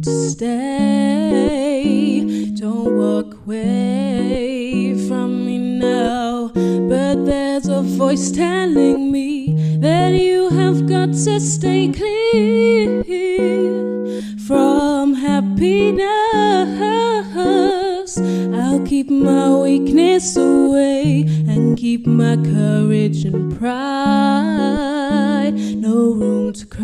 to stay. Don't walk away from me now. But there's a voice telling me that you have got to stay clear from happiness. I'll keep my weakness away and keep my courage and pride. No room to cry.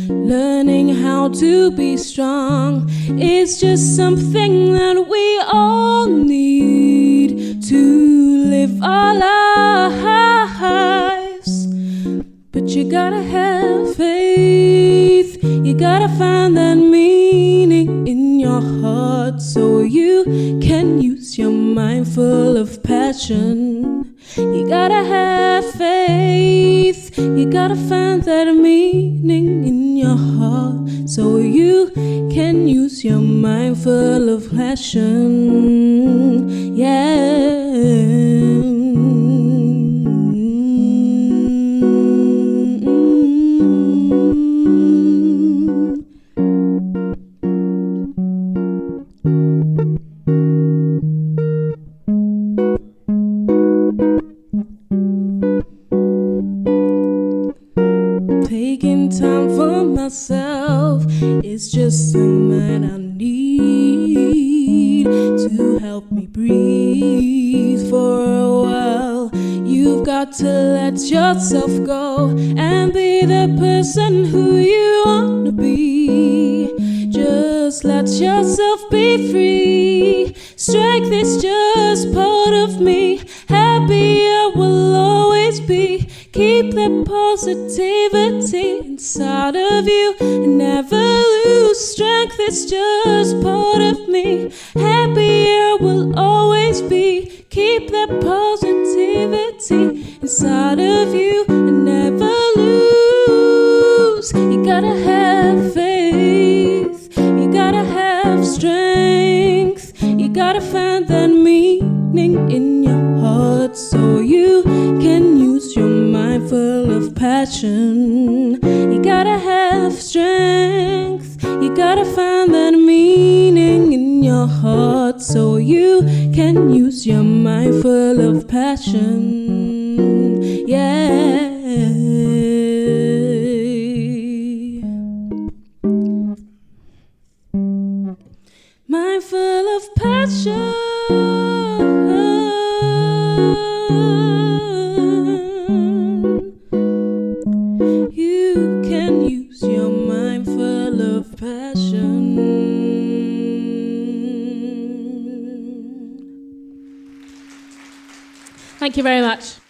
Learning how to be strong is just something that we all need to live our lives. But you gotta have faith. You gotta find that meaning in your heart so you can use your mind full of passion. You gotta have faith. You gotta find that meaning in your heart so you can use your mind full of passion. Yeah. Taking time for myself is just something I need to help me breathe for a while. You've got to let yourself go and be the person who you want to be. Just let yourself be free. Strength is just part of me. Happy I will always be. Keep that positivity inside of you and never lose. Strength is just part of me. Happy I will always be. Keep that positivity inside of you and never lose. You gotta have faith. You gotta have strength. You gotta find that meaning in your heart so you can use your mind full of passion. You gotta have strength. You gotta find that meaning in your heart so you can use your mind full of passion. Yeah. Mind full of passion. You can use your mind full of passion. Thank you very much.